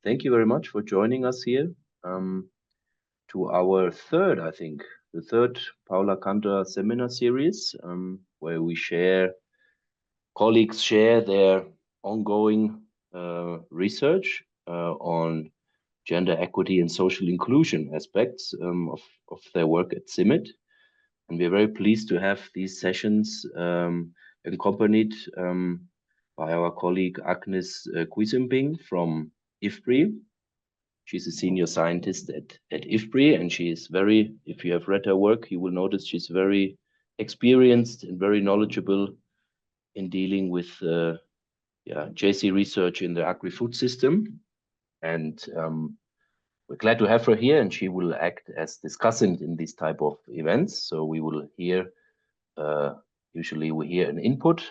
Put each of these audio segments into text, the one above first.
thank you very much for joining us here to our third, I think, the third Paula Kantor seminar series, where colleagues share their ongoing research on gender equity and social inclusion aspects of their work at CIMMYT. And we're very pleased to have these sessions accompanied by our colleague Agnes Quisenbing from IFPRI. She's a senior scientist at IFPRI, and she is very, if you have read her work, you will notice she's very experienced and very knowledgeable in dealing with JC research in the agri-food system. And we're glad to have her here, and she will act as discussant in these type of events. So we will hear, usually we hear an input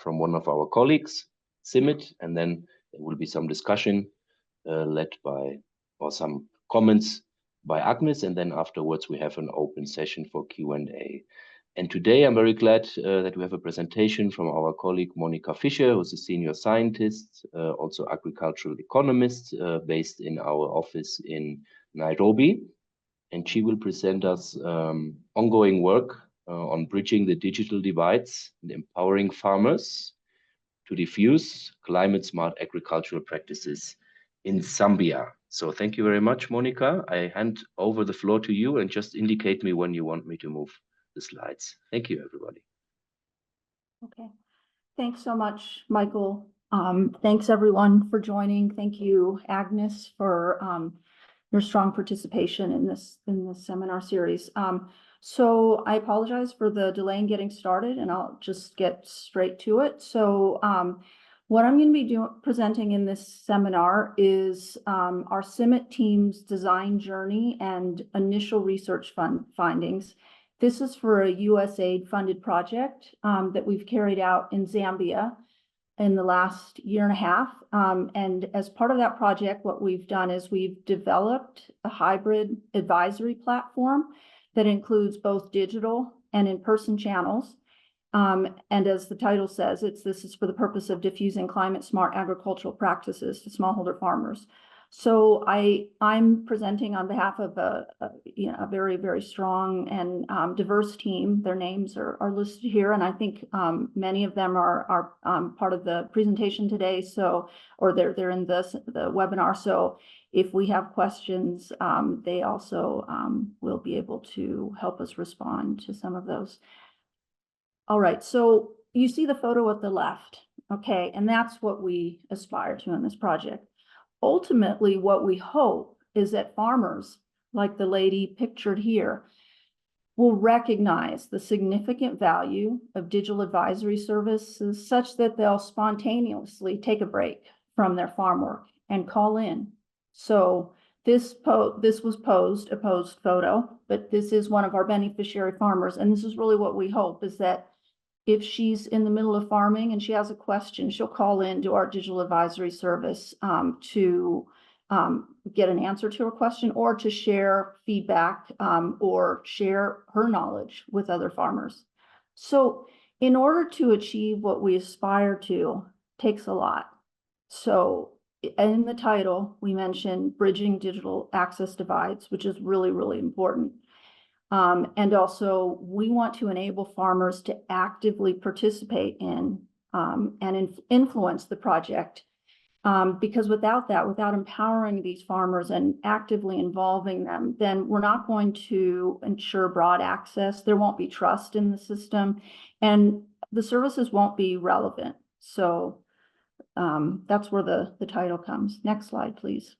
from one of our colleagues, CIMMYT, and then there will be some discussion led by, or some comments by Agnes, and then afterwards we have an open session for Q&A. And today I'm very glad that we have a presentation from our colleague Monica Fischer, who's a senior scientist, also agricultural economist, based in our office in Nairobi. And she will present us ongoing work on bridging the digital divides and empowering farmers to diffuse climate-smart agricultural practices in Zambia. So thank you very much, Monica. I hand over the floor to you, and just indicate me when you want me to move the slides. Thank you, everybody. Okay, thanks so much, Michael. Thanks everyone for joining. Thank you, Agnes, for your strong participation in this seminar series. So I apologize for the delay in getting started, and I'll just get straight to it. So what I'm going to be presenting in this seminar is our CIMMYT team's design journey and initial research findings. This is for a USAID funded project that we've carried out in Zambia in the last year and a half. And as part of that project, what we've done is we've developed a hybrid advisory platform that includes both digital and in-person channels. And as the title says, this is for the purpose of diffusing climate-smart agricultural practices to smallholder farmers. So I'm presenting on behalf of a very, very strong and diverse team. Their names are listed here, and I think many of them are part of the presentation today. So, or they're in the webinar. So if we have questions, they also will be able to help us respond to some of those. All right, so you see the photo at the left, okay, and that's what we aspire to in this project. Ultimately, what we hope is that farmers, like the lady pictured here, will recognize the significant value of digital advisory services such that they'll spontaneously take a break from their farm work and call in. So this was a posed photo, but this is one of our beneficiary farmers, and this is really what we hope is that if she's in the middle of farming and she has a question, she'll call in to our digital advisory service to get an answer to her question, or to share feedback or share her knowledge with other farmers. So in order to achieve what we aspire to, takes a lot. So in the title, we mentioned bridging digital access divides, which is really, really important. And also, we want to enable farmers to actively participate in and influence the project, because without empowering these farmers and actively involving them, then we're not going to ensure broad access. There won't be trust in the system, and the services won't be relevant. So that's where the title comes. Next slide, please.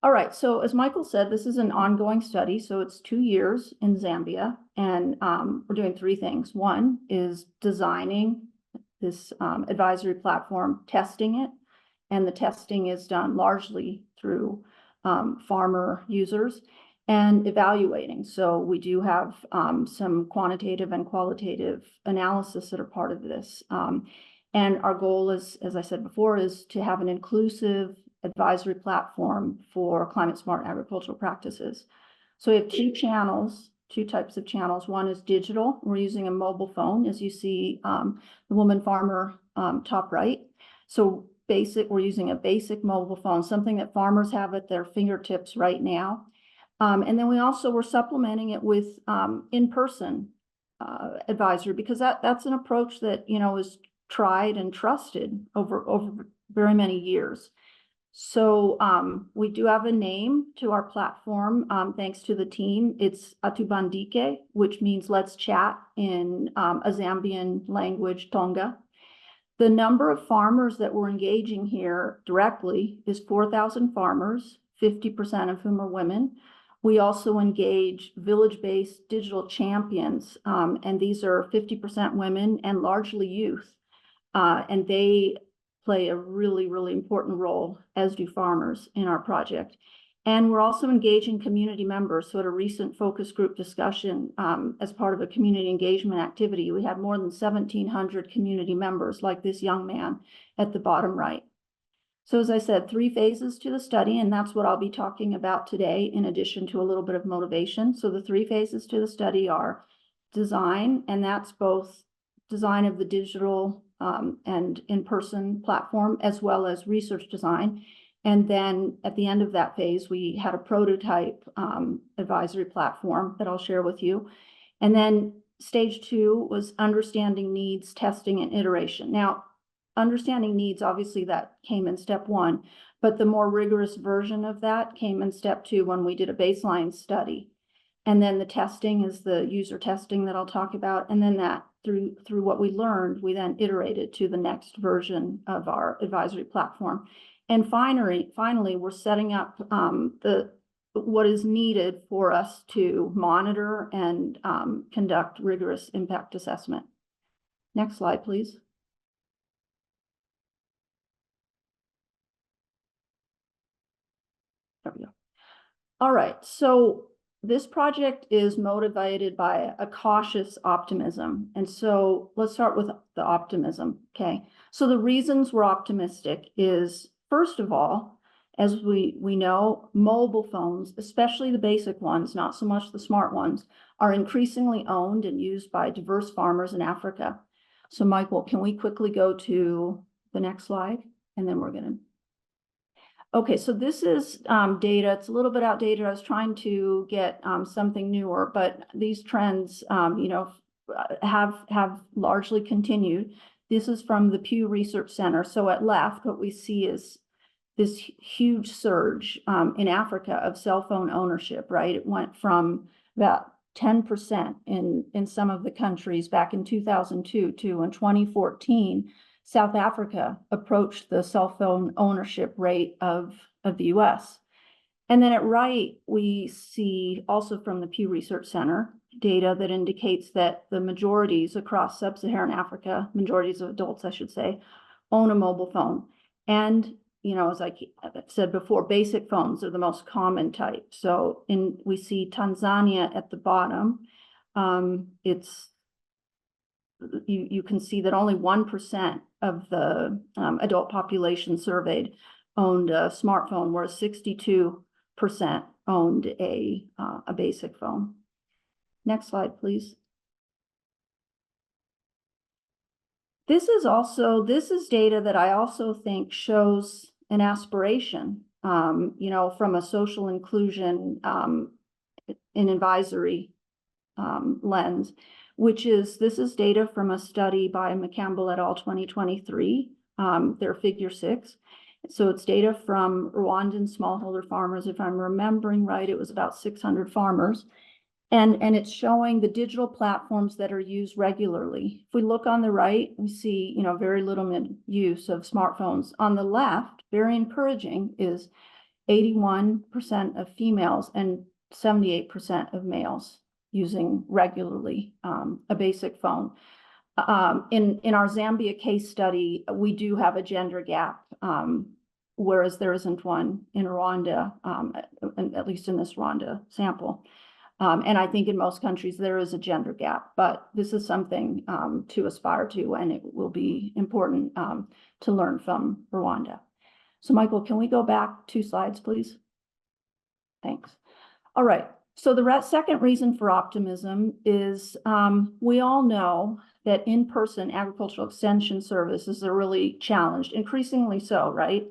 All right, so as Michael said, this is an ongoing study, so it's 2 years in Zambia, and we're doing 3 things. One is designing this advisory platform, testing it, and the testing is done largely through farmer users, and evaluating. So we do have some quantitative and qualitative analysis that are part of this. And our goal is, as I said before, is to have an inclusive advisory platform for climate smart agricultural practices. So we have 2 channels, 2 types of channels. One is digital. We're using a mobile phone, as you see the woman farmer top right. So we're using a basic mobile phone, something that farmers have at their fingertips right now. And then we also were supplementing it with in-person advisory, because that's an approach that, you know, is tried and trusted over very many years. So we do have a name to our platform, thanks to the team. It's Atubandike, which means let's chat in a Zambian language, Tonga. The number of farmers that we're engaging here directly is 4,000 farmers, 50% of whom are women. We also engage village-based digital champions, and these are 50% women and largely youth. And they play a really, really important role, as do farmers, in our project. And we're also engaging community members. So at a recent focus group discussion, as part of a community engagement activity, we had more than 1,700 community members, like this young man at the bottom right. So as I said, 3 phases to the study, and that's what I'll be talking about today, in addition to a little bit of motivation. So the 3 phases to the study are design, and that's both design of the digital and in-person platform, as well as research design. And then at the end of that phase, we had a prototype advisory platform that I'll share with you. And then stage 2 was understanding needs, testing, and iteration. Now, understanding needs, obviously that came in step 1, but the more rigorous version of that came in step 2 when we did a baseline study. And then the testing is the user testing that I'll talk about. And then that through what we learned, we then iterated to the next version of our advisory platform. And finally, we're setting up what is needed for us to monitor and conduct rigorous impact assessment. Next slide, please. There we go. All right, so this project is motivated by a cautious optimism. And so let's start with the optimism, okay? So the reasons we're optimistic is, first of all, as we know, mobile phones, especially the basic ones, not so much the smart ones, are increasingly owned and used by diverse farmers in Africa. So Michael, can we quickly go to the next slide? And then we're gonna. Okay, so this is data. It's a little bit outdated. I was trying to get something newer, but these trends, you know, have largely continued. This is from the Pew Research Center. So at left, what we see is this huge surge in Africa of cell phone ownership, right? It went from about 10% in some of the countries back in 2002 to in 2014, South Africa approached the cell phone ownership rate of the US. And then at right, we see also from the Pew Research Center data that indicates that the majorities across sub-Saharan Africa, majorities of adults, I should say, own a mobile phone. And, you know, as I said before, basic phones are the most common type. So we see Tanzania at the bottom. You can see that only 1% of the adult population surveyed owned a smartphone, whereas 62% owned a basic phone. Next slide, please. This is data that I also think shows an aspiration, you know, from a social inclusion in advisory lens, this is data from a study by McCampbell et al. 2023, their figure 6. So it's data from Rwandan smallholder farmers. If I'm remembering right, it was about 600 farmers. And it's showing the digital platforms that are used regularly. If we look on the right, we see, you know, very little use of smartphones. On the left, very encouraging, is 81% of females and 78% of males using regularly a basic phone. In our Zambia case study, we do have a gender gap, whereas there isn't one in Rwanda, at least in this Rwanda sample. And I think in most countries there is a gender gap, but this is something to aspire to, and it will be important to learn from Rwanda. So Michael, can we go back 2 slides, please? Thanks. All right. So the second reason for optimism is we all know that in-person agricultural extension services are really challenged, increasingly so, right?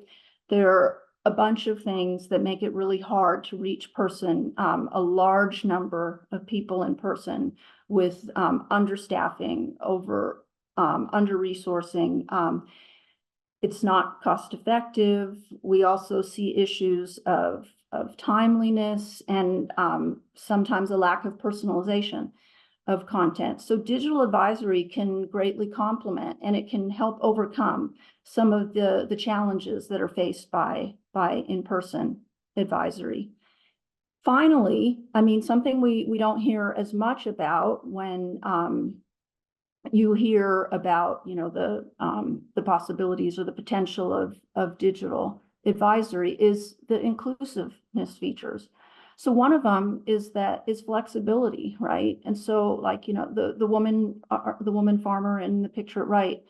There are a bunch of things that make it really hard to reach a large number of people in person with understaffing, under-resourcing. It's not cost effective. We also see issues of timeliness and sometimes a lack of personalization of content. So digital advisory can greatly complement, and it can help overcome some of the challenges that are faced by in-person advisory. Finally, I mean, something we don't hear as much about when you hear about, you know, the possibilities or the potential of digital advisory is the inclusiveness features. So one of them is flexibility, right? And so, like, you know, the woman farmer in the picture right,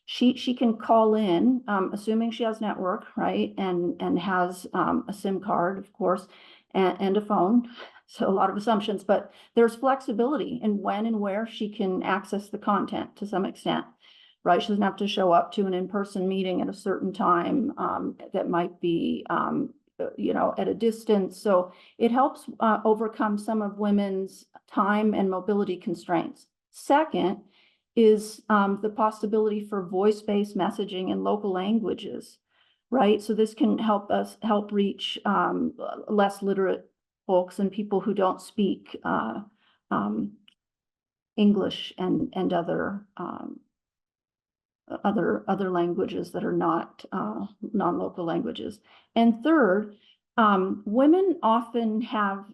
she can call in, assuming she has network, right, and has a SIM card, of course, and a phone. So a lot of assumptions, but there's flexibility in when and where she can access the content to some extent, right? She doesn't have to show up to an in-person meeting at a certain time that might be, you know, at a distance. So it helps overcome some of women's time and mobility constraints. Second is the possibility for voice-based messaging in local languages, right? So this can help reach less literate folks and people who don't speak English and other languages that are not non-local languages. And third, women often have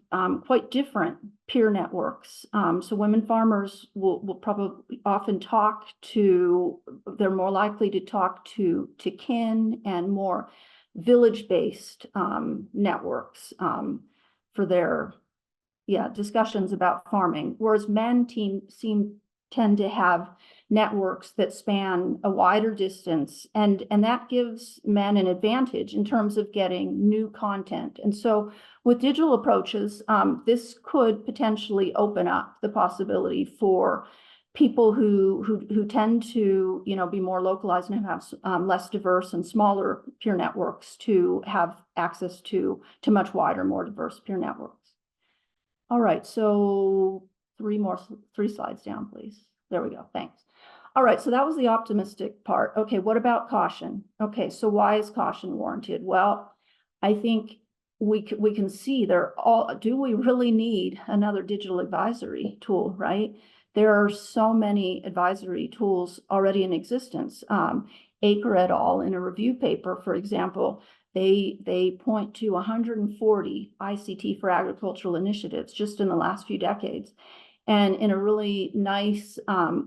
quite different peer networks. So women farmers will probably often they're more likely to talk to kin and more village-based networks for their discussions about farming, whereas men tend to have networks that span a wider distance, and that gives men an advantage in terms of getting new content. And so with digital approaches, this could potentially open up the possibility for people who tend to, you know, be more localized and have less diverse and smaller peer networks to have access to much wider, more diverse peer networks. All right, so three slides down, please. There we go, thanks. All right, so that was the optimistic part. Okay, what about caution? Okay, so why is caution warranted? Well, I think we can see do we really need another digital advisory tool, right? There are so many advisory tools already in existence. Aker et al. In a review paper, for example, they point to 140 ICT for agricultural initiatives just in the last few decades. And in a really nice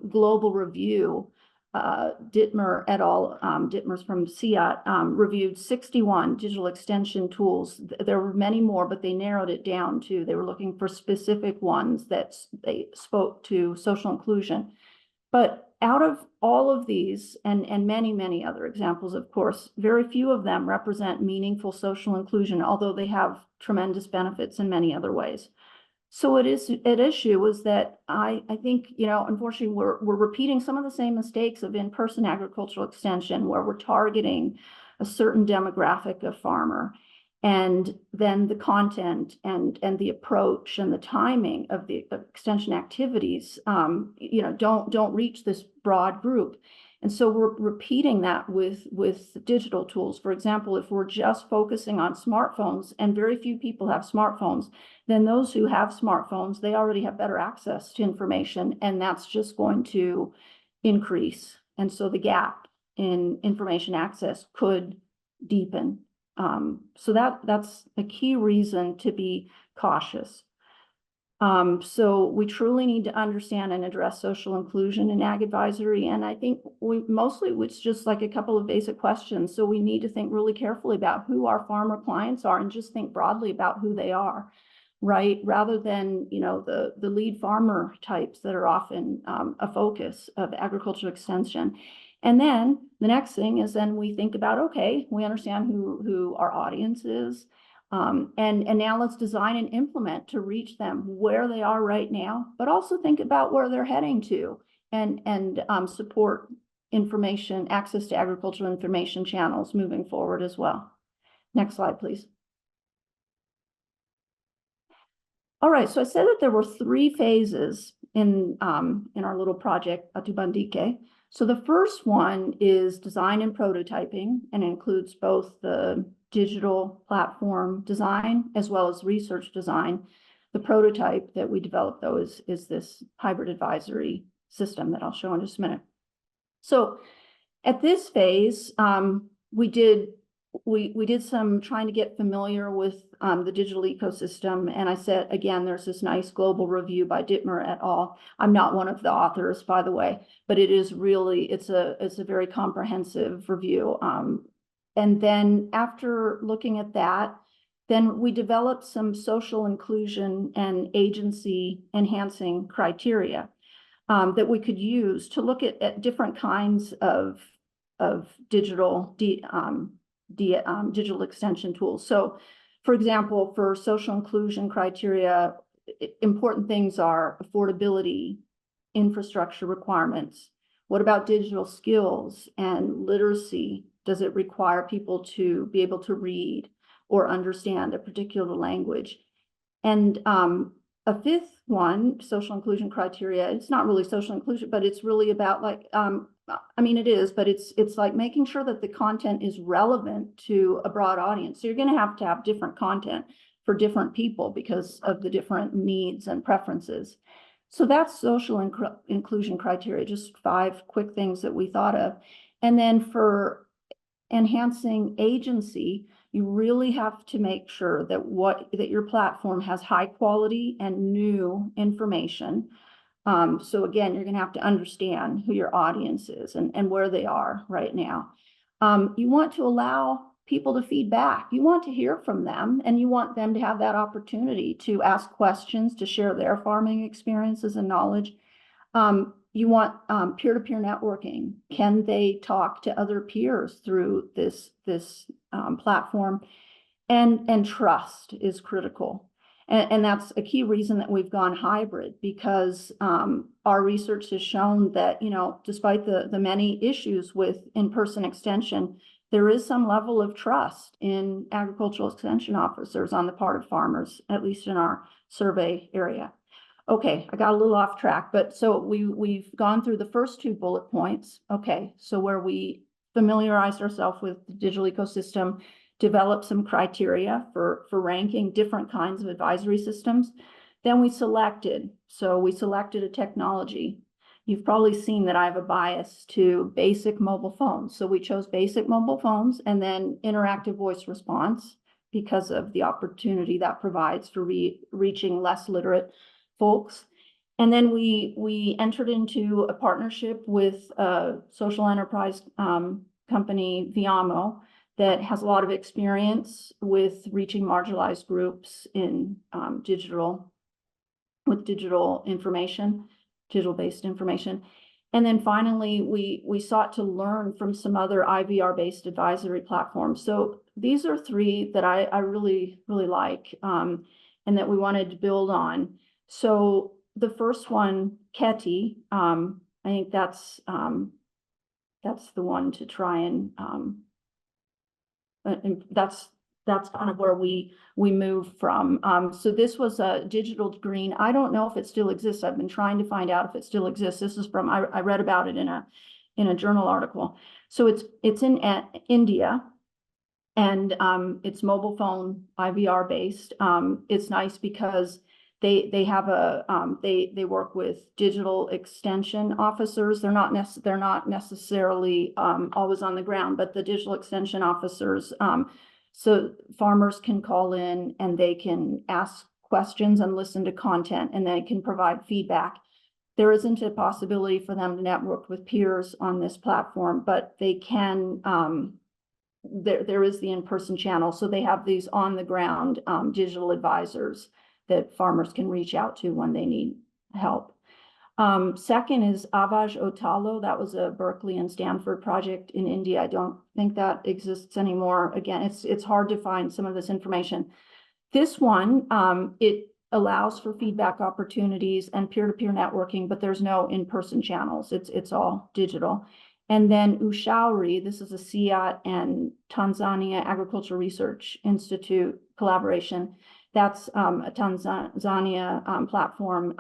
global review, Dittmer et al., Dittmer's from CIMMYT, reviewed 61 digital extension tools. There were many more, but they narrowed it down to, they were looking for specific ones that they spoke to social inclusion. But out of all of these, and many, many other examples, of course, very few of them represent meaningful social inclusion, although they have tremendous benefits in many other ways. So it is at issue is that I think, you know, unfortunately, we're repeating some of the same mistakes of in-person agricultural extension, where we're targeting a certain demographic of farmer, and then the content and the approach and the timing of the extension activities, you know, don't reach this broad group. And so we're repeating that with digital tools. For example, if we're just focusing on smartphones, and very few people have smartphones, then those who have smartphones, they already have better access to information, and that's just going to increase. And so the gap in information access could deepen. So that's a key reason to be cautious. So we truly need to understand and address social inclusion in ag advisory. And I think it's just like a couple of basic questions. So we need to think really carefully about who our farmer clients are, and just think broadly about who they are, right? Rather than, you know, the lead farmer types that are often a focus of agricultural extension. And then the next thing is then we think about, okay, we understand who our audience is. And now let's design and implement to reach them where they are right now, but also think about where they're heading to and support information, access to agricultural information channels moving forward as well. Next slide, please. All right, so I said that there were 3 phases in our little project, Atubandike. So the first one is design and prototyping, and includes both the digital platform design as well as research design. The prototype that we developed, though, is this hybrid advisory system that I'll show in just a minute. So at this phase, we did some trying to get familiar with the digital ecosystem. And I said, again, there's this nice global review by Dittmer et al. I'm not one of the authors, by the way, but it is really, it's a very comprehensive review. And then after looking at that, then we developed some social inclusion and agency enhancing criteria that we could use to look at different kinds of digital digital extension tools. So, for example, for social inclusion criteria, important things are affordability, infrastructure requirements. What about digital skills and literacy? Does it require people to be able to read or understand a particular language? And a 5th one, social inclusion criteria, it's not really social inclusion, but it's really about like, I mean, it is, but it's like making sure that the content is relevant to a broad audience. So you're going to have different content for different people because of the different needs and preferences. So that's social inclusion criteria, just 5 quick things that we thought of. And then for enhancing agency, you really have to make sure that your platform has high quality and new information. So again, you're going to have to understand who your audience is and where they are right now. You want to allow people to feedback. You want to hear from them, and you want them to have that opportunity to ask questions, to share their farming experiences and knowledge. You want peer-to-peer networking. Can they talk to other peers through this platform? And trust is critical. And that's a key reason that we've gone hybrid, because our research has shown that, you know, despite the many issues with in-person extension, there is some level of trust in agricultural extension officers on the part of farmers, at least in our survey area. Okay, I got a little off track, but so we've gone through the first 2 bullet points. Okay, so where we familiarized ourselves with the digital ecosystem, developed some criteria for ranking different kinds of advisory systems. Then we selected a technology. You've probably seen that I have a bias to basic mobile phones. So we chose basic mobile phones, and then interactive voice response because of the opportunity that provides for reaching less literate folks. And then we entered into a partnership with a social enterprise company, Viamo, that has a lot of experience with reaching marginalized groups in digital information, digital-based information. And then finally, we sought to learn from some other IVR-based advisory platforms. So these are 3 that I really, really like and that we wanted to build on. So the first one, KETI, I think that's the one to try and that's kind of where we move from. So this was a digital green. I don't know if it still exists. I've been trying to find out if it still exists. This is from, I read about it in a journal article. So it's in India, and it's mobile phone IVR based. It's nice because they have they work with digital extension officers. They're not necessarily always on the ground, but the digital extension officers, so farmers can call in and they can ask questions and listen to content, and they can provide feedback. There isn't a possibility for them to network with peers on this platform, but they can, there is the in-person channel. So they have these on the ground digital advisors that farmers can reach out to when they need help. Second is Avaj Otalo. That was a Berkeley and Stanford project in India. I don't think that exists anymore. Again, it's hard to find some of this information. This one, allows for feedback opportunities and peer-to-peer networking, but there's no in-person channels. It's all digital. And then Ushauri, this is a CIAT and Tanzania Agricultural Research Institute collaboration. That's a Tanzania platform.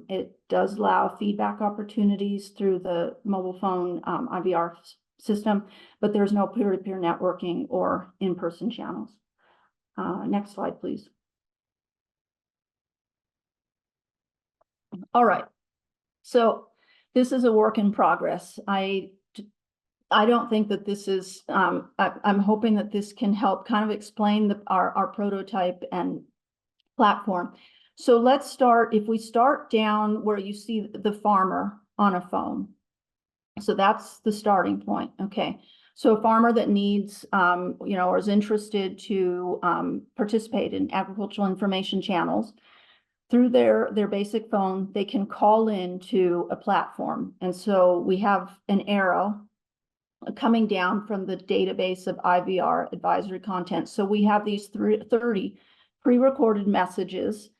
It does allow feedback opportunities through the mobile phone IVR system, but there's no peer-to-peer networking or in-person channels. Next slide, please. All right. So this is a work in progress. I don't think that this is, I'm hoping that this can help kind of explain our prototype and platform. So let's start, if we start down where you see the farmer on a phone. So that's the starting point, okay? So a farmer that needs, or is interested to participate in agricultural information channels, through their basic phone, they can call in to a platform. And so we have an arrow coming down from the database of IVR advisory content. So we have these 30 pre-recorded messages.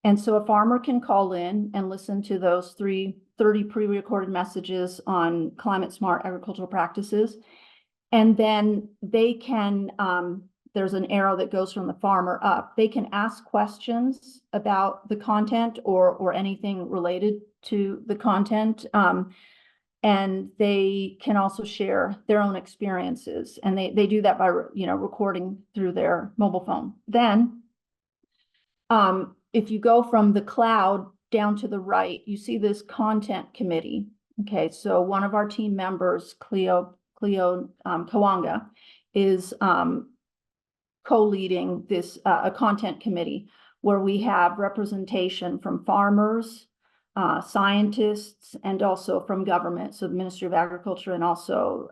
And so a farmer can call in and listen to those 30 pre-recorded messages on climate smart agricultural practices. And then they can, there's an arrow that goes from the farmer up. They can ask questions about the content or anything related to the content. And they can also share their own experiences. And they do that by, recording through their mobile phone. Then, if you go from the cloud down to the right, you see this content committee. Okay, so one of our team members, Cleo Kawanga, is co-leading this a content committee where we have representation from farmers, scientists, and also from government, so the Ministry of Agriculture and also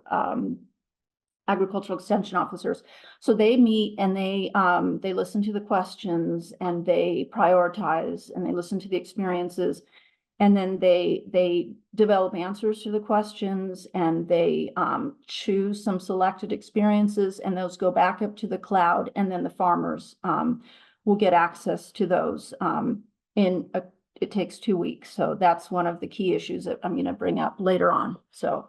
agricultural extension officers. So they meet and they listen to the questions and they prioritize and they listen to the experiences, and then they develop answers to the questions, and they choose some selected experiences, and those go back up to the cloud, and then the farmers will get access to those it takes 2 weeks. So that's one of the key issues that I'm going to bring up later on. So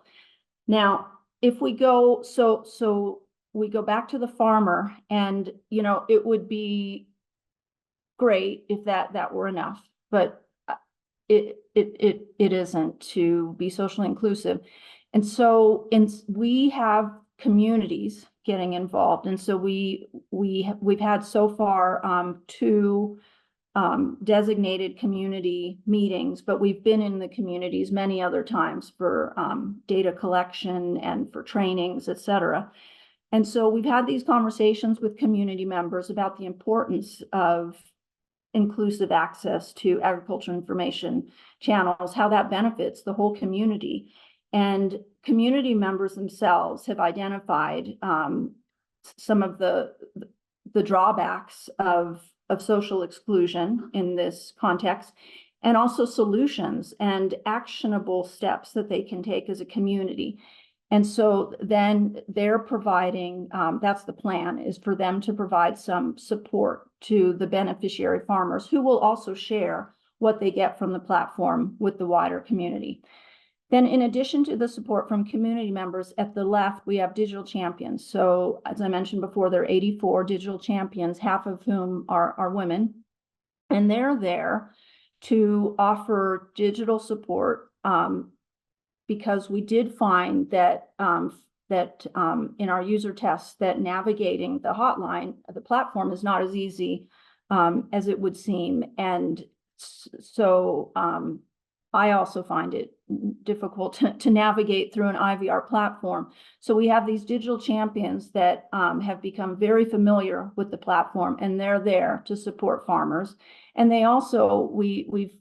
now if we go, so we go back to the farmer, and, it would be great if that were enough, but it isn't to be socially inclusive. And so we have communities getting involved. And so we've had so far 2 designated community meetings, but we've been in the communities many other times for data collection and for trainings, et cetera. And so we've had these conversations with community members about the importance of inclusive access to agricultural information channels, how that benefits the whole community. And community members themselves have identified some of the drawbacks of social exclusion in this context, and also solutions and actionable steps that they can take as a community. And so then they're providing, that's the plan, is for them to provide some support to the beneficiary farmers, who will also share what they get from the platform with the wider community. Then in addition to the support from community members, at the left, we have digital champions. So as I mentioned before, there are 84 digital champions, half of whom are women. And they're there to offer digital support because we did find that in our user tests that navigating the hotline, the platform, is not as easy as it would seem. And so I also find it difficult to navigate through an IVR platform. So we have these digital champions that have become very familiar with the platform, and they're there to support farmers. And they also, we've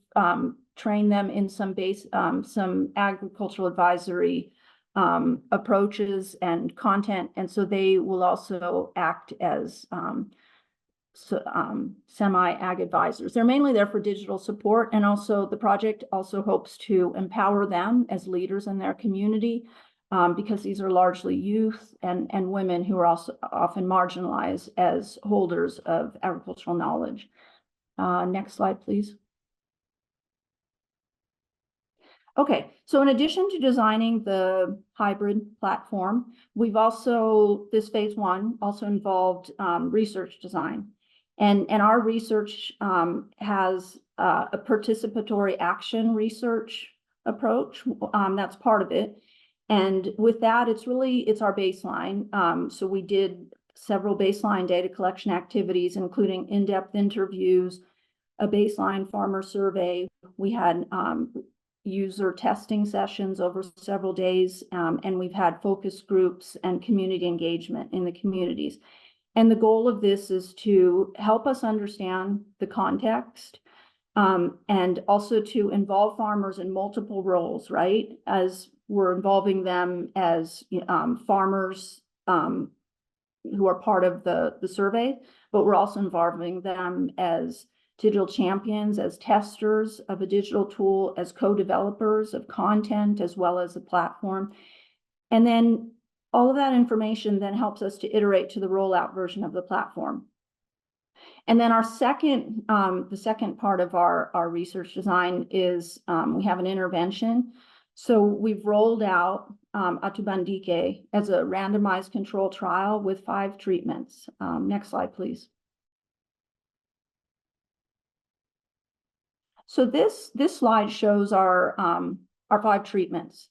trained them in some agricultural advisory approaches and content. And so they will also act as semi-ag advisors. They're mainly there for digital support, and also the project also hopes to empower them as leaders in their community, because these are largely youth and women who are also often marginalized as holders of agricultural knowledge. Next slide, please. Okay, so in addition to designing the hybrid platform, we've also, this phase one also involved research design. And our research has a participatory action research approach. That's part of it. And with that, it's our baseline. So we did several baseline data collection activities, including in-depth interviews, a baseline farmer survey. We had user testing sessions over several days, and we've had focus groups and community engagement in the communities. And the goal of this is to help us understand the context, and also to involve farmers in multiple roles, right? As we're involving them as farmers who are part of the survey, but we're also involving them as digital champions, as testers of a digital tool, as co-developers of content, as well as a platform. And then all of that information then helps us to iterate to the rollout version of the platform. And then our second, the second part of our research design is we have an intervention. So we've rolled out Atubandike as a randomized control trial with 5 treatments. Next slide, please. So this slide shows our 5 treatments.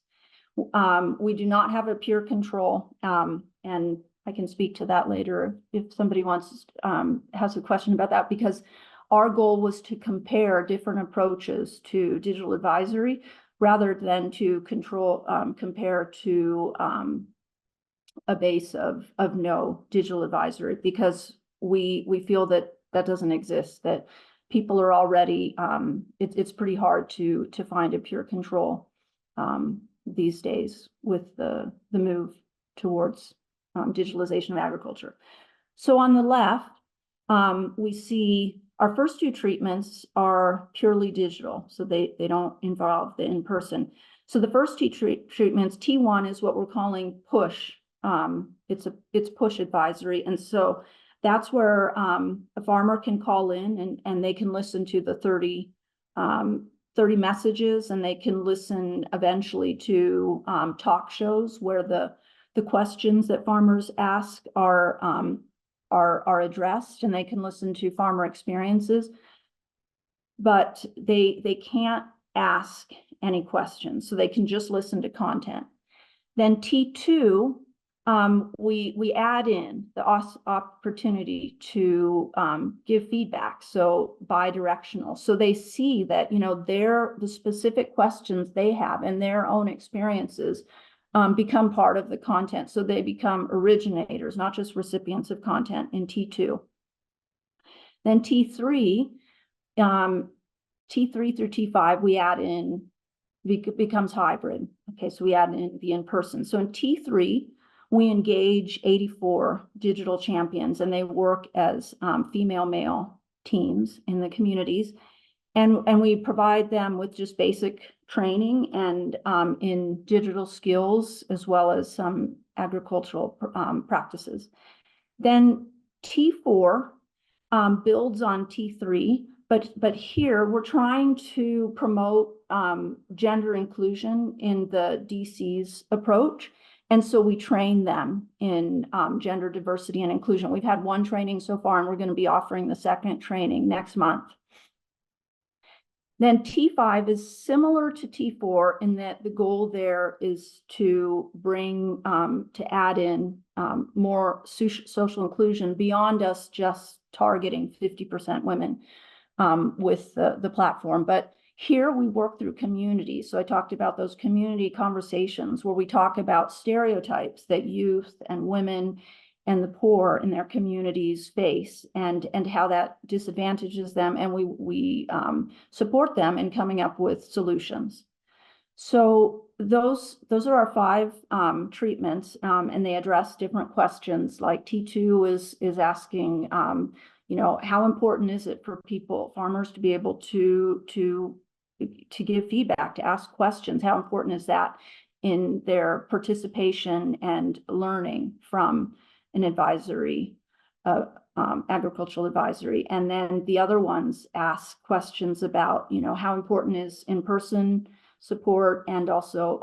We do not have a peer control, and I can speak to that later if somebody has a question about that, because our goal was to compare different approaches to digital advisory rather than to compare to a base of no digital advisory, because we feel that doesn't exist, that people are already, it's pretty hard to find a pure control these days with the move towards digitalization of agriculture. So on the left, we see our first 2 treatments are purely digital, so they don't involve the in-person. So the first 2 treatments, T1 is what we're calling push. It's push advisory, and so that's where a farmer can call in and they can listen to the 30 messages, and they can listen eventually to talk shows where the questions that farmers ask are addressed, and they can listen to farmer experiences, but they can't ask any questions, so they can just listen to content. Then T2, we add in the opportunity to give feedback, so bi-directional. So they see that, the specific questions they have and their own experiences become part of the content. So they become originators, not just recipients of content in T2. Then T3 through T5, we add in, becomes hybrid. Okay, so we add in the in-person. So in T3, we engage 84 digital champions, and they work as female-male teams in the communities. And we provide them with just basic training and in digital skills, as well as some agricultural practices. Then T4 builds on T3, but here we're trying to promote gender inclusion in the DC's approach. And so we train them in gender diversity and inclusion. We've had 1 training so far, and we're going to be offering the 2nd training next month. Then T5 is similar to T4 in that the goal there is to bring, to add in more social inclusion beyond us just targeting 50% women with the platform. But here we work through communities. So I talked about those community conversations where we talk about stereotypes that youth and women and the poor in their communities face, and how that disadvantages them, and we support them in coming up with solutions. So those are our 5 treatments, and they address different questions. Like T2 is asking, how important is it for farmers to be able to give feedback, to ask questions? How important is that in their participation and learning from an advisory agricultural advisory. And then the other ones ask questions about, you know, how important is in-person support, and also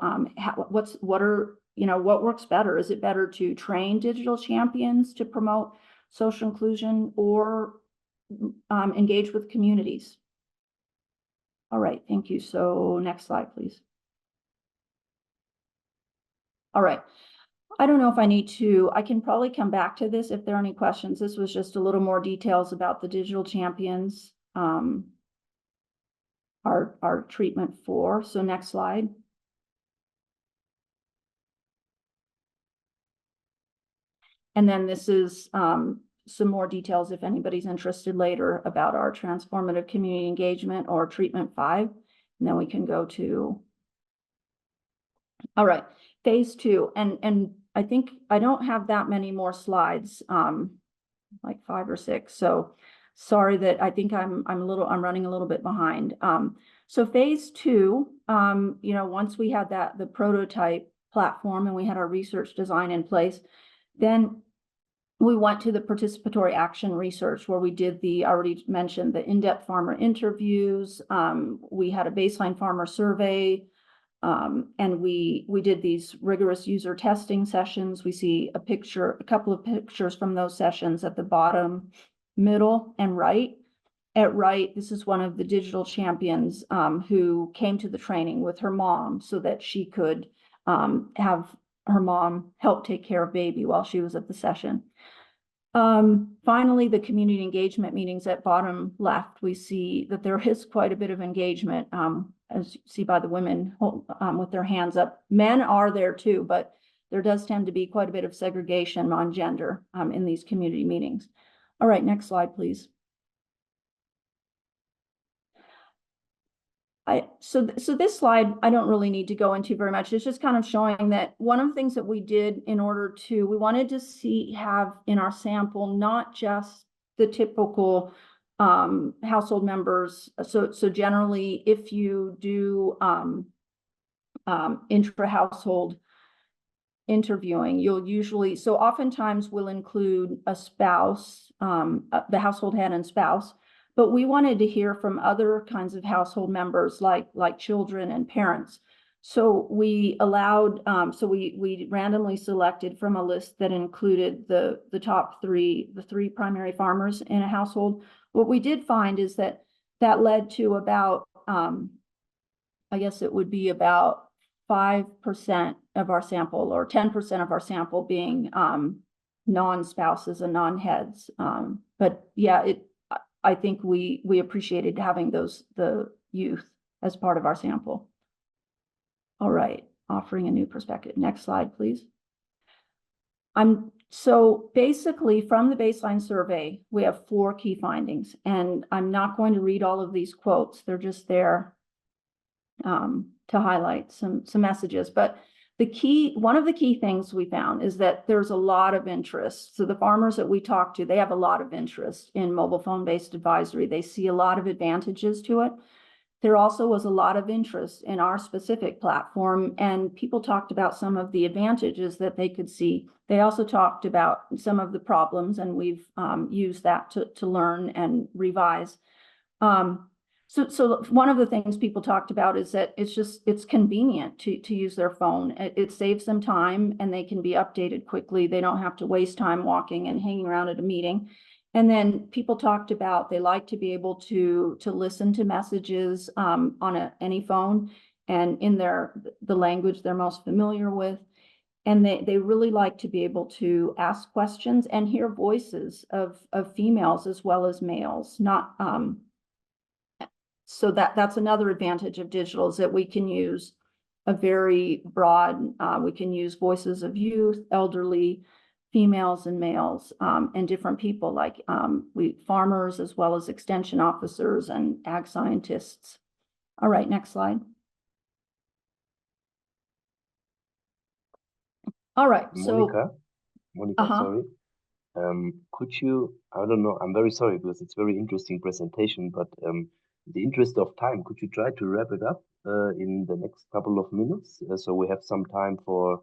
what works better? Is it better to train digital champions to promote social inclusion, or engage with communities? All right, thank you. So next slide, please. All right. I don't know if I need to, I can probably come back to this if there are any questions. This was just a little more details about the digital champions, our treatment for. So next slide. And then this is some more details if anybody's interested later about our transformative community engagement, or treatment 5. And then we can go to, all right, phase 2. And I think I don't have that many more slides, like 5 or 6. So sorry that I think I'm running a little bit behind. So phase 2, you know, once we had the prototype platform and we had our research design in place, then we went to the participatory action research, where we did I already mentioned the in-depth farmer interviews. We had a baseline farmer survey, and we did these rigorous user testing sessions. We see a couple of pictures from those sessions at the bottom, middle, and right. At right, this is one of the digital champions who came to the training with her mom so that she could have her mom help take care of baby while she was at the session. Finally, the community engagement meetings at bottom left, we see that there is quite a bit of engagement, as you see by the women with their hands up. Men are there too, but there does tend to be quite a bit of segregation on gender in these community meetings. All right, next slide, please. So this slide, I don't really need to go into very much. It's just kind of showing that one of the things that we did we wanted to have in our sample, not just the typical household members. So generally, if you do intra-household interviewing, so oftentimes we'll include a spouse, the household head and spouse. But we wanted to hear from other kinds of household members, like children and parents. So we allowed, we randomly selected from a list that included the top 3, the 3 primary farmers in a household. What we did find is that led to about, I guess it would be about 5% of our sample, or 10% of our sample being non-spouses and non-heads. But yeah, I think we appreciated having the youth as part of our sample. All right, offering a new perspective. Next slide, please. So basically, from the baseline survey, we have 4 key findings, and I'm not going to read all of these quotes. They're just there to highlight some messages. But one of the key things we found is that there's a lot of interest. So the farmers that we talked to, they have a lot of interest in mobile phone-based advisory. They see a lot of advantages to it. There also was a lot of interest in our specific platform, and people talked about some of the advantages that they could see. They also talked about some of the problems, and we've used that to learn and revise. So one of the things people talked about is that it's convenient to use their phone. It saves them time, and they can be updated quickly. They don't have to waste time walking and hanging around at a meeting. And then people talked about they like to be able to listen to messages on any phone, and in the language they're most familiar with. And they really like to be able to ask questions and hear voices of females as well as males. So that's another advantage of digital, is that we can use a very broad, we can use voices of youth, elderly, females and males, and different people, like farmers, as well as extension officers and ag scientists. All right, next slide. All right, Monica, sorry. Could you, I don't know, I'm very sorry because it's a very interesting presentation, but in the interest of time, could you try to wrap it up in the next couple of minutes, so we have some time for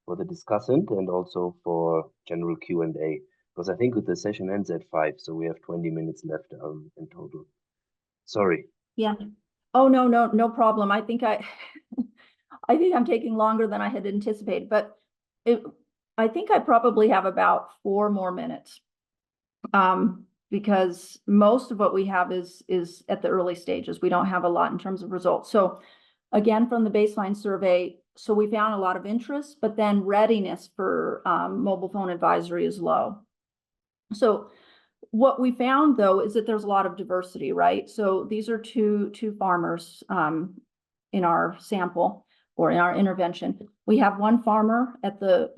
the discussant and also for general Q&A. Because I think the session ends at 5, so we have 20 minutes left in total. Sorry. Yeah. Oh, no problem. I think I think I'm taking longer than I had anticipated, but I think I probably have about 4 more minutes. Because most of what we have is at the early stages. We don't have a lot in terms of results. So again, from the baseline survey, so we found a lot of interest, but then readiness for mobile phone advisory is low. So what we found, though, is that there's a lot of diversity, right? So these are two farmers in our sample or in our intervention. We have one farmer at the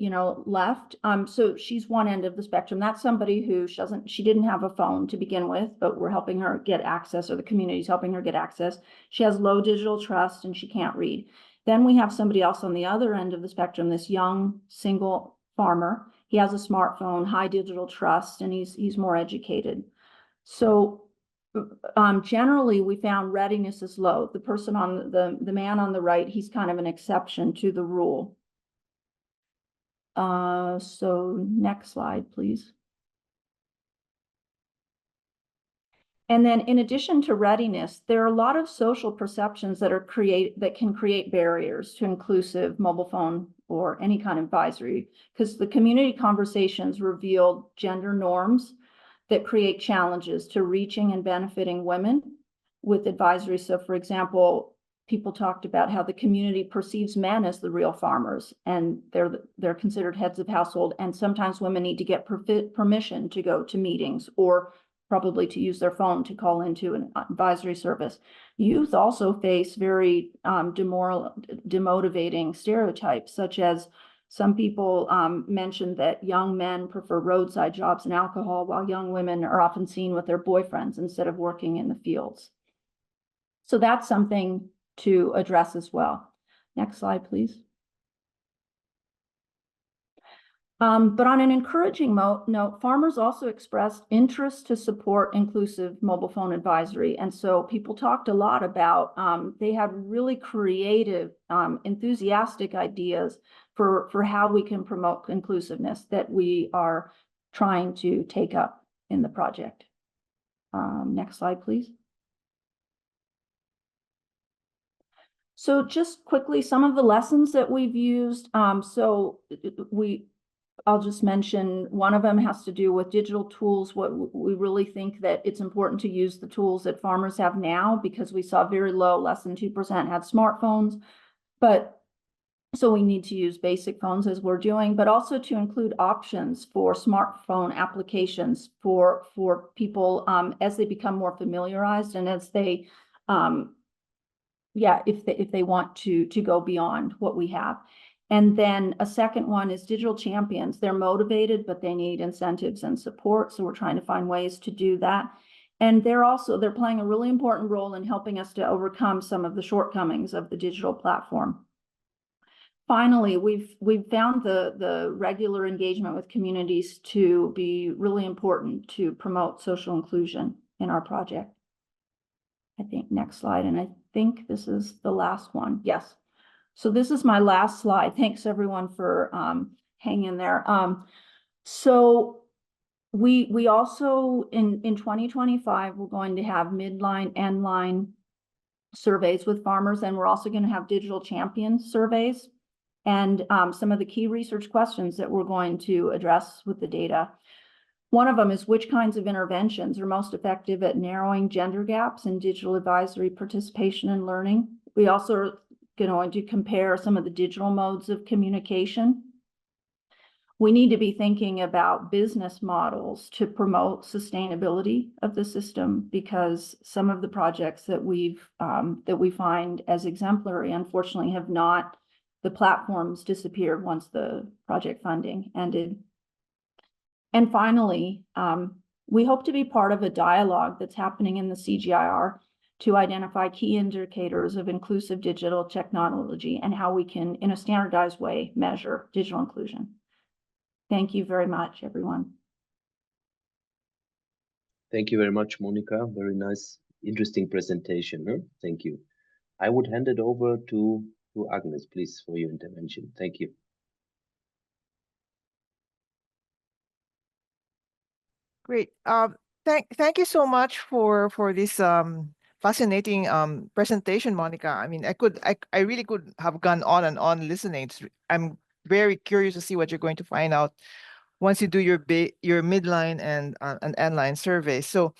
left. So she's one end of the spectrum. That's somebody who she didn't have a phone to begin with, but we're helping her get access, or the community's helping her get access. She has low digital trust and she can't read. Then we have somebody else on the other end of the spectrum, this young single farmer. He has a smartphone, high digital trust, and he's more educated. So generally, we found readiness is low. The person on the man on the right, he's kind of an exception to the rule. So next slide, please. And then in addition to readiness, there are a lot of social perceptions that can create barriers to inclusive mobile phone or any kind of advisory, because the community conversations revealed gender norms that create challenges to reaching and benefiting women with advisory. So for example, people talked about how the community perceives men as the real farmers, and they're considered heads of household, and sometimes women need to get permission to go to meetings, or probably to use their phone to call into an advisory service. Youth also face very demotivating stereotypes, such as some people mentioned that young men prefer roadside jobs and alcohol, while young women are often seen with their boyfriends instead of working in the fields. So that's something to address as well. Next slide, please. But on an encouraging note, farmers also expressed interest to support inclusive mobile phone advisory. And so people talked a lot about, they had really creative, enthusiastic ideas for how we can promote inclusiveness that we are trying to take up in the project. Next slide, please. So just quickly, some of the lessons that we've used. I'll just mention one of them has to do with digital tools. What we really think that it's important to use the tools that farmers have now, because we saw very low, less than 2% had smartphones. But so we need to use basic phones as we're doing, but also to include options for smartphone applications for people as they become more familiarized, and as they if they want to go beyond what we have. And then a second one is digital champions. They're motivated, but they need incentives and support. So we're trying to find ways to do that. And they're playing a really important role in helping us to overcome some of the shortcomings of the digital platform. Finally, we've found the regular engagement with communities to be really important to promote social inclusion in our project. I think next slide, and I think this is the last one. Yes. So this is my last slide. Thanks everyone for hanging there. So we also in 2025, we're going to have midline, endline surveys with farmers, and we're also going to have digital champion surveys, and some of the key research questions that we're going to address with the data. One of them is, which kinds of interventions are most effective at narrowing gender gaps in digital advisory participation and learning? We also are going to compare some of the digital modes of communication. We need to be thinking about business models to promote sustainability of the system, because some of the projects that we find as exemplary, unfortunately, have not. The platforms disappeared once the project funding ended. And finally, we hope to be part of a dialogue that's happening in the CGIAR to identify key indicators of inclusive digital technology and how we can, in a standardized way, measure digital inclusion. Thank you very much, everyone. Thank you very much, Monica. Very nice, interesting presentation. Huh? Thank you. I would hand it over to Agnes, please, for your intervention. Thank you. Great. Thank you so much for this fascinating presentation, Monica. I mean, I really could have gone on and on listening. I'm very curious to see what you're going to find out once you do your midline and an endline survey. So,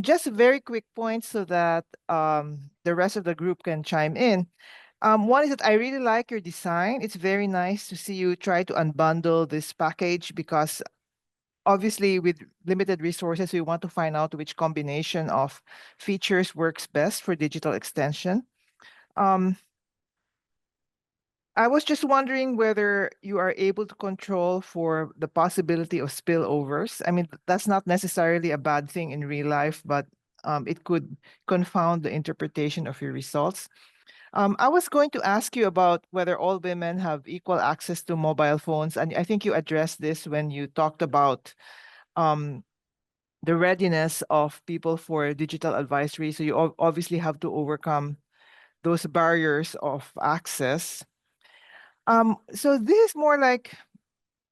just very quick points so that the rest of the group can chime in. One is that I really like your design. It's very nice to see you try to unbundle this package because obviously with limited resources, we want to find out which combination of features works best for digital extension. I was just wondering whether you are able to control for the possibility of spillovers. I mean, that's not necessarily a bad thing in real life, but it could confound the interpretation of your results. I was going to ask you about whether all women have equal access to mobile phones, and I think you addressed this when you talked about the readiness of people for digital advisory. So you obviously have to overcome those barriers of access. So this is more like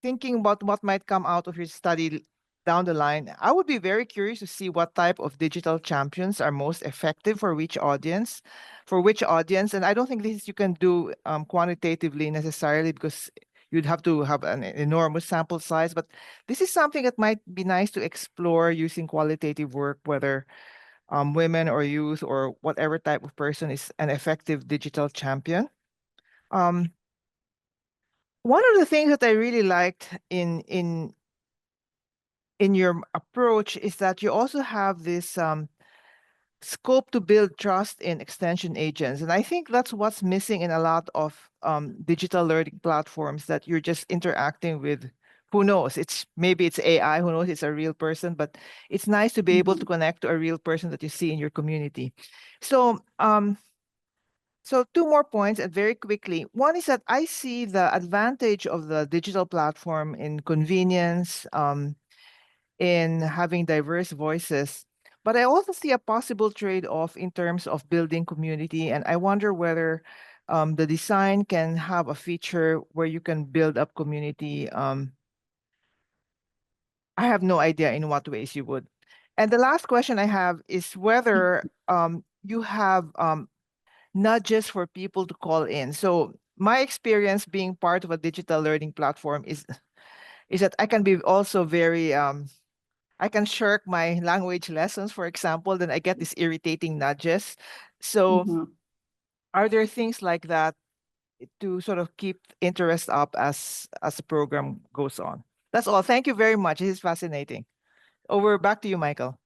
thinking about what might come out of your study down the line. I would be very curious to see what type of digital champions are most effective for which audience, And I don't think this you can do quantitatively necessarily because you'd have to have an enormous sample size, but this is something that might be nice to explore using qualitative work, whether women or youth or whatever type of person is an effective digital champion. One of the things that I really liked in your approach is that you also have this scope to build trust in extension agents. And I think that's what's missing in a lot of digital learning platforms, that you're just interacting with, who knows, maybe it's AI, who knows, it's a real person, but it's nice to be able to connect to a real person that you see in your community. So, so two more points and very quickly. One is that I see the advantage of the digital platform in convenience, in having diverse voices, but I also see a possible trade-off in terms of building community. And I wonder whether the design can have a feature where you can build up community. I have no idea in what ways you would. And the last question I have is whether you have nudges for people to call in. So my experience being part of a digital learning platform is that I can be also very I can shirk my language lessons, for example, then I get these irritating nudges. So are there things like that to sort of keep interest up as the program goes on? That's all. Thank you very much. This is fascinating. Back to you, Michael.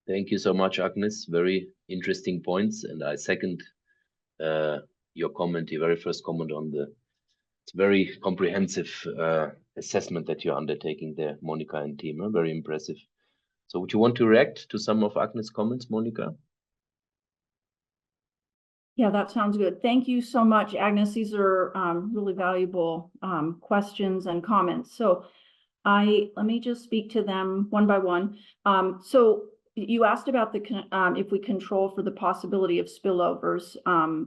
Thank you so much, Agnes. Very interesting points. And I second your comment, your very first comment on the very comprehensive assessment that you're undertaking there, Monica and team. Very impressive. So would you want to react to some of Agnes' comments, Monica? Yeah, that sounds good. Thank you so much, Agnes. These are really valuable questions and comments. So let me just speak to them one by one. So you asked about if we control for the possibility of spillovers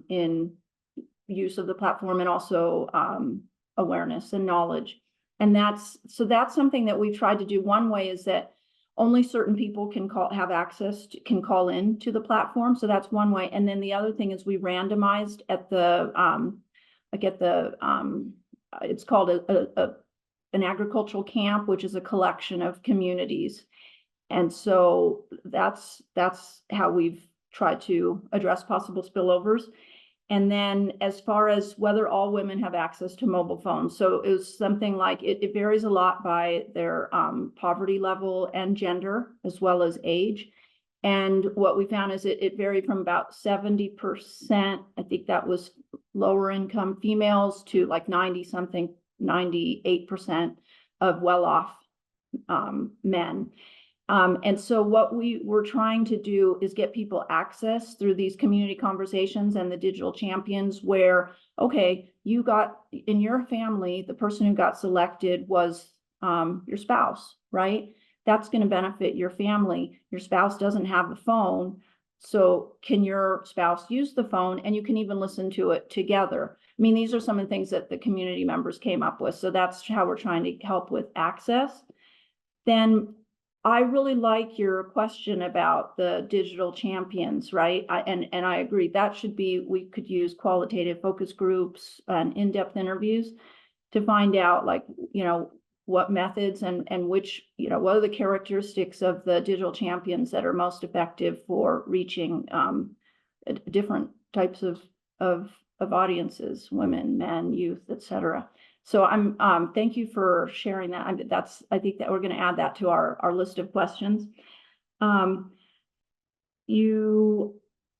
in use of the platform, and also awareness and knowledge. And that's something that we've tried to do. One way is that only certain people can call in to the platform. So that's one way. And then the other thing is we randomized at the it's called an agricultural camp, which is a collection of communities. And so that's how we've tried to address possible spillovers. And then as far as whether all women have access to mobile phones, so it was something like it varies a lot by their poverty level and gender, as well as age. And what we found is it varied from about 70%, I think that was lower income females, to like 98% of well-off men. And so what we were trying to do is get people access through these community conversations and the digital champions, where, okay, you got in your family, the person who got selected was your spouse, right? That's going to benefit your family. Your spouse doesn't have a phone, so can your spouse use the phone? And you can even listen to it together. I mean, these are some of the things that the community members came up with. So that's how we're trying to help with access. Then I really like your question about the digital champions, right? And I agree that should be, we could use qualitative focus groups and in-depth interviews to find out, like, what methods and which, what are the characteristics of the digital champions that are most effective for reaching different types of audiences, women, men, youth, etc. So thank you for sharing that. I think that we're going to add that to our list of questions. I'm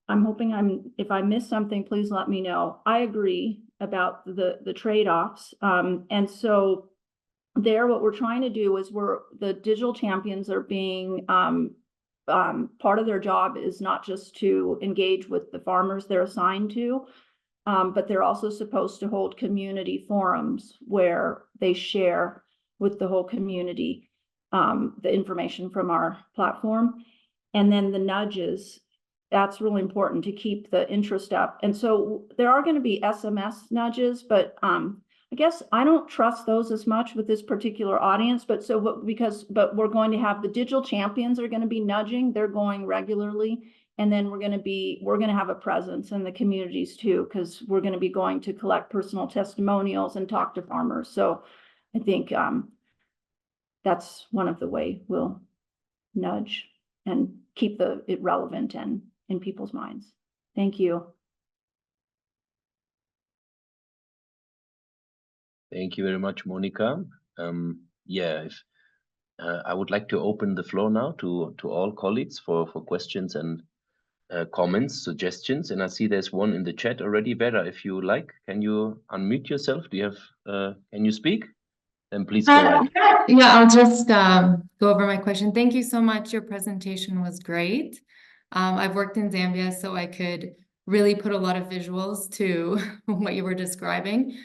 hoping if I missed something, please let me know. I agree about the trade-offs. And so what we're trying to do is the digital champions are being, part of their job is not just to engage with the farmers they're assigned to, but they're also supposed to hold community forums where they share with the whole community the information from our platform. And then the nudges, that's really important to keep the interest up. And so there are going to be SMS nudges, but I guess I don't trust those as much with this particular audience. But we're going to have the digital champions are going to be nudging. They're going regularly. And then we're going to have a presence in the communities too, because we're going to be going to collect personal testimonials and talk to farmers. So I think that's one of the way we'll nudge and keep it relevant and in people's minds. Thank you. Thank you very much, Monica. I would like to open the floor now to all colleagues for questions and comments, suggestions, and I see there's one in the chat already. Vera, if you like, can you unmute yourself? Do you have? Can you speak? Then please go ahead. Yeah, I'll just go over my question. Thank you so much. Your presentation was great. I've worked in Zambia, so I could really put a lot of visuals to what you were describing.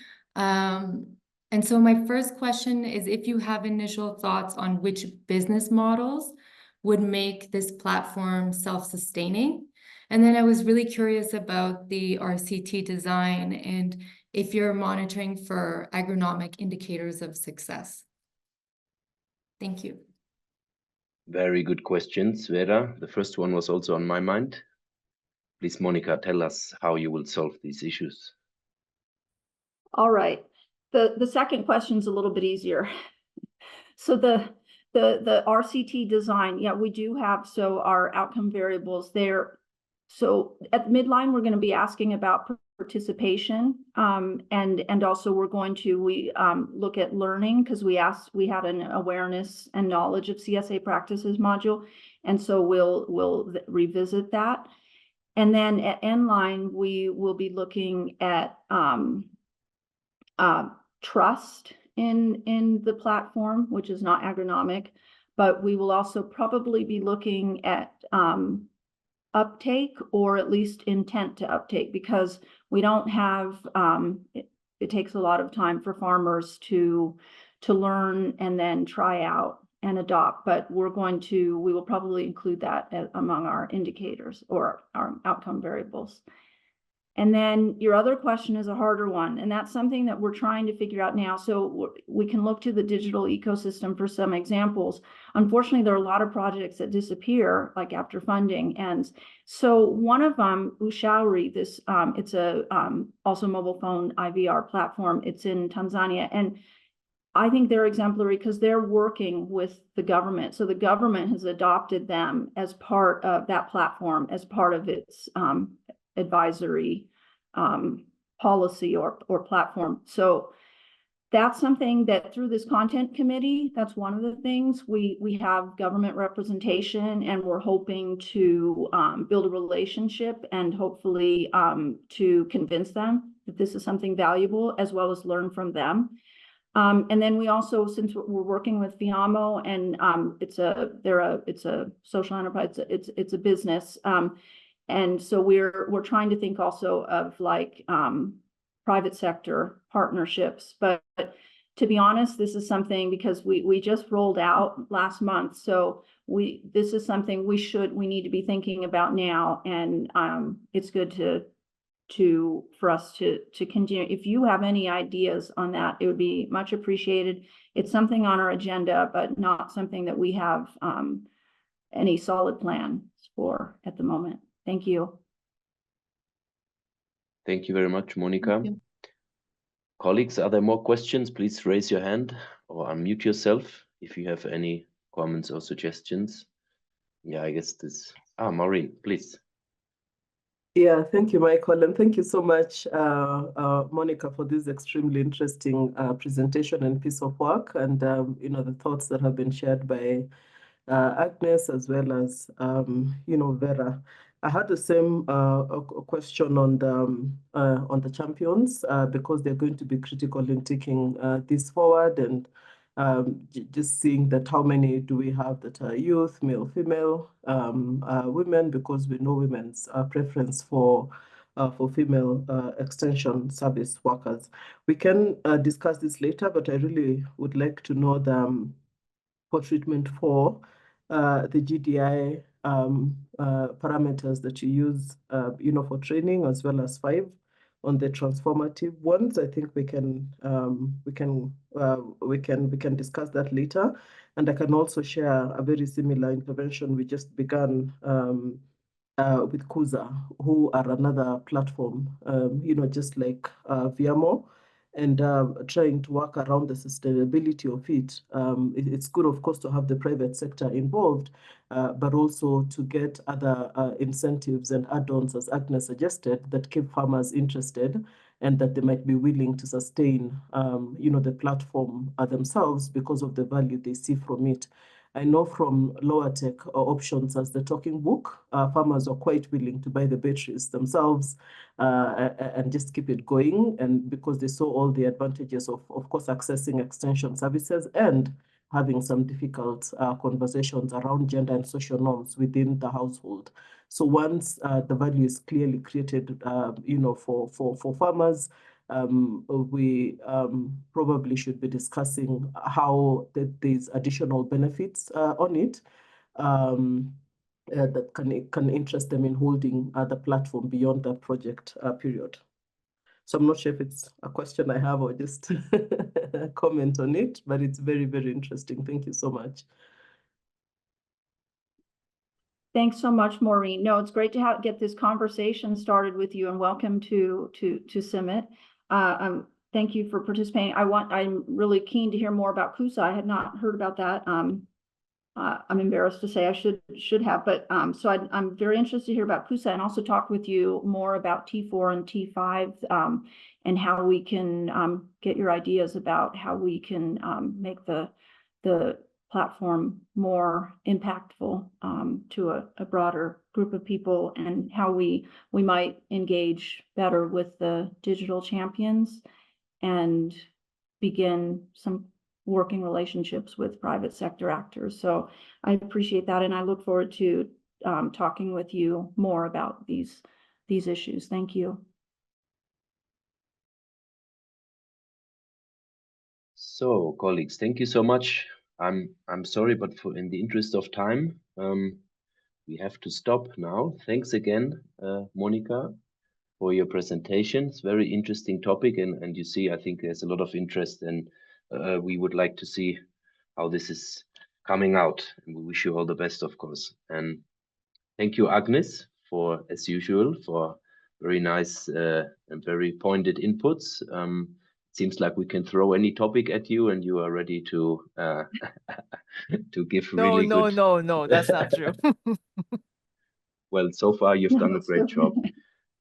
And so my first question is if you have initial thoughts on which business models would make this platform self-sustaining. And then I was really curious about the RCT design and if you're monitoring for agronomic indicators of success. Thank you. Very good questions, Vera. The first one was also on my mind. Please, Monica, tell us how you will solve these issues. All right. The second question is a little bit easier. So the RCT design, yeah, we do have, so our outcome variables there. So at the midline, we're going to be asking about participation, and also we're going to look at learning, because we had an awareness and knowledge of CSA practices module, and so we'll revisit that. And then at endline, we will be looking at trust in the platform, which is not agronomic, but we will also probably be looking at uptake, or at least intent to uptake, because we don't have, it takes a lot of time for farmers to learn and then try out and adopt, but we will probably include that among our indicators or our outcome variables. And then your other question is a harder one, and that's something that we're trying to figure out now. So we can look to the digital ecosystem for some examples. Unfortunately, there are a lot of projects that disappear, like after funding. And so one of them, Ushauri, it's a also mobile phone IVR platform. It's in Tanzania, and I think they're exemplary because they're working with the government. So the government has adopted them as part of that platform, as part of its advisory policy or platform. So that's something that through this content committee, that's one of the things we have government representation, and we're hoping to build a relationship and hopefully to convince them that this is something valuable, as well as learn from them. And then we also, since we're working with Fiamo, and it's a social enterprise, it's a business. And so we're trying to think also of like private sector partnerships. But to be honest, this is something, because we just rolled out last month. So this is something we need to be thinking about now. And it's good to for us to continue. If you have any ideas on that, it would be much appreciated. It's something on our agenda, but not something that we have any solid plans for at the moment. Thank you. Thank you very much, Monica. Thank you. Colleagues, are there more questions? Please raise your hand or unmute yourself if you have any comments or suggestions. Yeah, I guess this. Maureen, please. Yeah, thank you, Michael, and thank you so much, Monica, for this extremely interesting presentation and piece of work, and the thoughts that have been shared by Agnes as well as Vera. I had the same question on the champions because they're going to be critical in taking this forward, and just seeing that how many do we have that are youth, male, female, women, because we know women's preference for female extension service workers. We can discuss this later, but I really would like to know for treatment for the GDI parameters that you use, for training, as well as 5 on the transformative ones. I think we can discuss that later, and I can also share a very similar intervention we just began with CUSA, who are another platform, just like Viamo, and trying to work around the sustainability of it. It's good, of course, to have the private sector involved, but also to get other incentives and add-ons, as Agnes suggested, that keep farmers interested and that they might be willing to sustain, the platform themselves because of the value they see from it. I know from lower tech options as the talking book, farmers are quite willing to buy the batteries themselves and just keep it going, and because they saw all the advantages of course, accessing extension services and having some difficult conversations around gender and social norms within the household. So once the value is clearly created, for farmers, we probably should be discussing how there's additional benefits on it that can interest them in holding the platform beyond that project period. So I'm not sure if it's a question I have or just a comment on it, but it's very, very interesting. Thank you so much. Thanks so much, Maureen. No, it's great to get this conversation started with you, and welcome to CIMMYT. Thank you for participating. I'm really keen to hear more about CUSA. I had not heard about that. I'm embarrassed to say I should have, but so I'm very interested to hear about CUSA and also talk with you more about T4 and T5 and how we can get your ideas about how we can make the platform more impactful to a broader group of people, and how we might engage better with the digital champions and begin some working relationships with private sector actors. So I appreciate that, and I look forward to talking with you more about these issues. Thank you. So, colleagues, thank you so much. I'm sorry, but in the interest of time, we have to stop now. Thanks again, Monica, for your presentation. It's a very interesting topic, and you see, I think there's a lot of interest, and we would like to see how this is coming out. And we wish you all the best, of course. And thank you, Agnes, for, as usual, for very nice and very pointed inputs. It seems like we can throw any topic at you, and you are ready to to give really good. No, that's not true. Well, so far you've done a great job.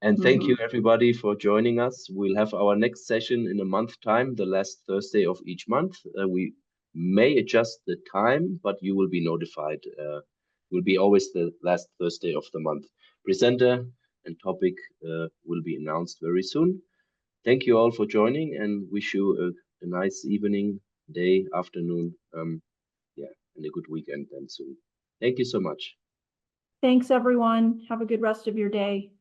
And thank you everybody for joining us. We'll have our next session in a month's time, the last Thursday of each month. We may adjust the time, but you will be notified. Will be always the last Thursday of the month. Presenter and topic will be announced very soon. Thank you all for joining, and wish you a nice evening, day, afternoon, and a good weekend then soon. Thank you so much. Thanks, everyone. Have a good rest of your day.